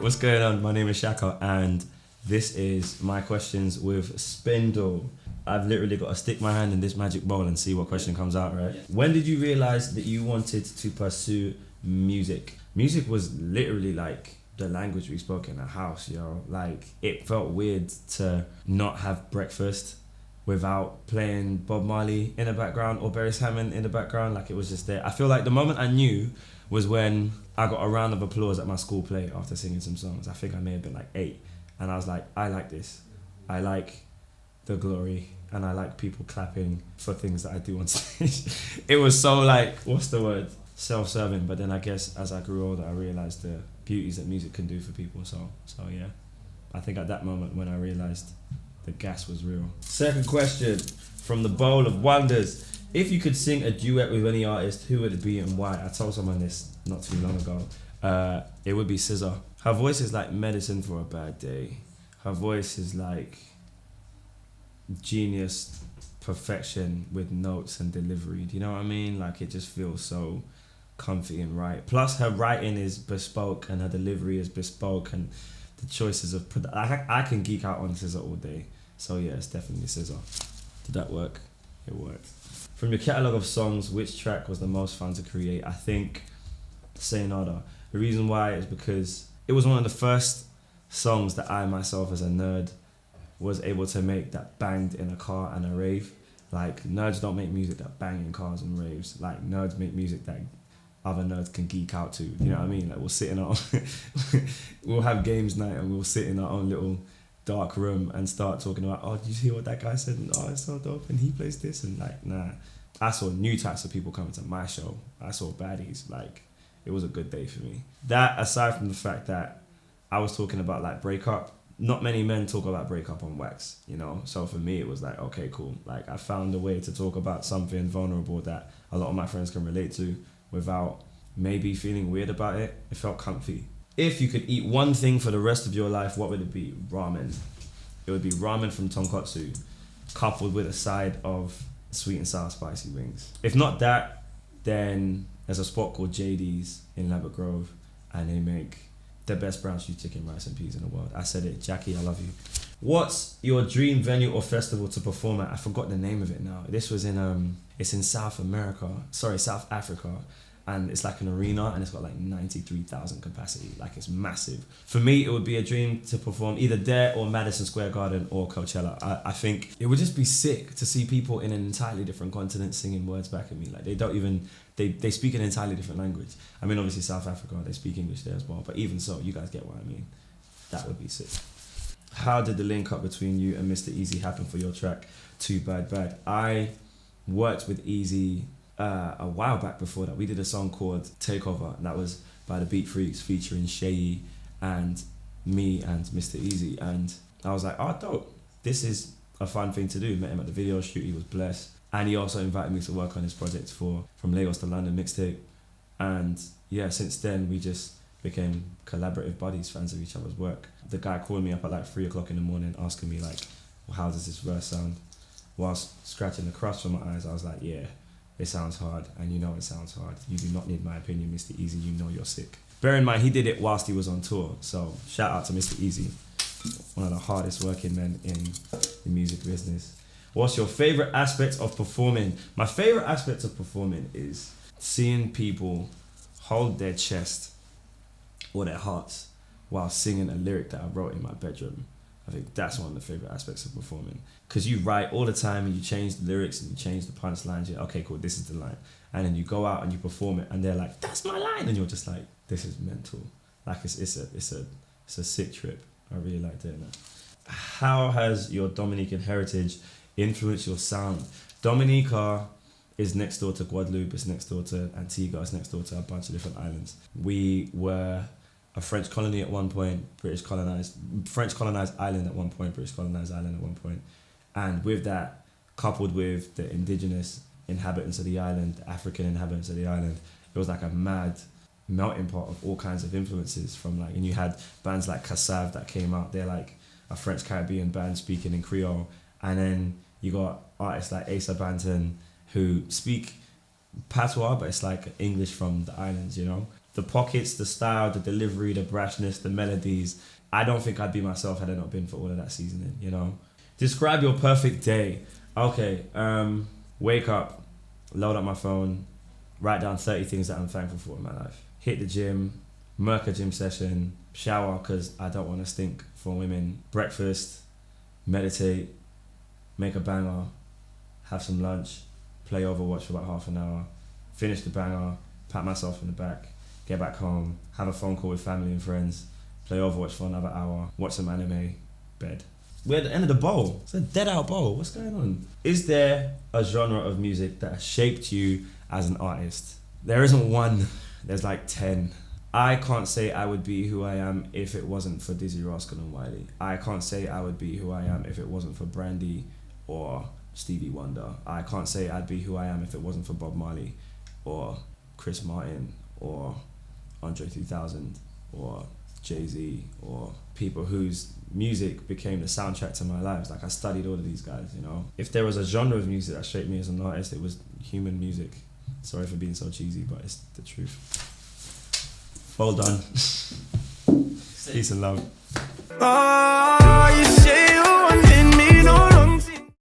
What's going on? My name is Shakka and this is my questions with Spindle. I've literally got to stick my hand in this magic bowl and see what question comes out, right? Yeah. When did you realize that you wanted to pursue music? Music was literally like the language we spoke in the house, yo. Like, it felt weird to not have breakfast without playing Bob Marley in the background or Barry Hammond in the background. Like, it was just there. I feel like the moment I knew was when I got a round of applause at my school play after singing some songs. I think I may have been like 8. And I was like, I like this. I like the glory and I like people clapping for things that I do on stage. It was so like, what's the word? Self-serving. But then I guess as I grew older, I realized the beauties that music can do for people. So yeah, I think at that moment when I realized the gas was real. Second question from the Bowl of Wonders. If you could sing a duet with any artist, who would it be and why? I told someone this not too long ago. It would be SZA. Her voice is like medicine for a bad day. Her voice is like genius perfection with notes and delivery. Do you know what I mean? Like, it just feels so comfy and right. Plus her writing is bespoke and her delivery is bespoke and the choices of I can geek out on SZA all day. So yeah, it's definitely SZA. Did that work? It worked. From your catalogue of songs, which track was the most fun to create? I think Sayonara. The reason why is because it was one of the first songs that I myself as a nerd was able to make that banged in a car and a rave. Like, nerds don't make music that bang in cars and raves. Like, nerds make music that other nerds can geek out to. You know what I mean? Like, we'll sit in our we'll have games night and we'll sit in our own little dark room and start talking about, oh, did you hear what that guy said? And, oh, it's so dope and he plays this. And like, nah. I saw new types of people coming to my show. I saw baddies. Like, it was a good day for me. That, aside from the fact that I was talking about like breakup, not many men talk about breakup on wax, you know? So for me, it was like, okay, cool. Like, I found a way to talk about something vulnerable that a lot of my friends can relate to without maybe feeling weird about it. It felt comfy. If you could eat one thing for the rest of your life, what would it be? Ramen. It would be ramen from tonkotsu, coupled with a side of sweet and sour spicy wings. If not that, then there's a spot called JD's in Lambert Grove, and they make the best brown stew chicken, rice and peas in the world. I said it. Jackie, I love you. What's your dream venue or festival to perform at? I forgot the name of it now. This was in it's in South Africa. And it's like an arena and it's got like 93,000 capacity. Like, it's massive. For me, it would be a dream to perform either there or Madison Square Garden or Coachella. I think it would just be sick to see people in an entirely different continent singing words back at me. Like, they speak an entirely different language. I mean, obviously South Africa, they speak English there as well. But even so, you guys get what I mean. That would be sick. How did the link up between you and Mr Eazi happen for your track, Too Bad Bad? I worked with Eazi a while back before that. We did a song called Takeover, and that was by the Beat Freaks featuring Shay and me and Mr Eazi. And I was like, oh, dope. This is a fun thing to do. Met him at the video shoot. He was blessed. And he also invited me to work on his project From Lagos to London mixtape. And yeah, since then we just became collaborative buddies, fans of each other's work. The guy called me up at like 3 o'clock in the morning asking me like, well, how does this verse sound? Whilst scratching the crust from my eyes, I was like, yeah, it sounds hard, and you know it sounds hard. You do not need my opinion, Mr Eazi. You know you're sick. Bear in mind, he did it whilst he was on tour. So shout out to Mr Eazi, one of the hardest working men in the music business. What's your favorite aspect of performing? My favorite aspect of performing is seeing people hold their chest or their hearts while singing a lyric that I wrote in my bedroom. I think that's one of the favorite aspects of performing. Because you write all the time and you change the lyrics and you change the punchlines. You're okay, cool, this is the line. And then you go out and you perform it and they're like, that's my line. And you're just like, this is mental. Like, it's a sick trip. I really like doing that. How has your Dominican heritage influenced your sound? Dominica is next door to Guadeloupe, it's next door to Antigua, it's next door to a bunch of different islands. We were a French colony at one point, French colonized island at one point, British colonized island at one point. And with that, coupled with the indigenous inhabitants of the island, the African inhabitants of the island, it was like a mad melting pot of all kinds of influences from like, and you had bands like Kassav that came out, they're like a French Caribbean band speaking in Creole. And then you got artists like Asa Banton who speak patois, but it's like English from the islands, you know? The pockets, the style, the delivery, the brashness, the melodies. I don't think I'd be myself had it not been for all of that seasoning, you know? Describe your perfect day. Okay, wake up, load up my phone, write down 30 things that I'm thankful for in my life. Hit the gym, murk a gym session, shower because I don't want to stink for women, breakfast, meditate, make a banger, have some lunch, play Overwatch for about half an hour, finish the banger, pat myself in the back, get back home, have a phone call with family and friends, play Overwatch for another hour, watch some anime, bed. We're at the end of the bowl. It's a dead out bowl. What's going on? Is there a genre of music that has shaped you as an artist? There isn't one. There's like 10. I can't say I would be who I am if it wasn't for Dizzy Rascal and Wiley. I can't say I would be who I am if it wasn't for Brandy or Stevie Wonder. I can't say I'd be who I am if it wasn't for Bob Marley or Chris Martin or Andre 3000 or Jay-Z or people whose music became the soundtrack to my lives. Like I studied all of these guys, you know. If there was a genre of music that shaped me as an artist, it was human music. Sorry for being so cheesy, but it's the truth. Well done. Peace and love. Oh, you say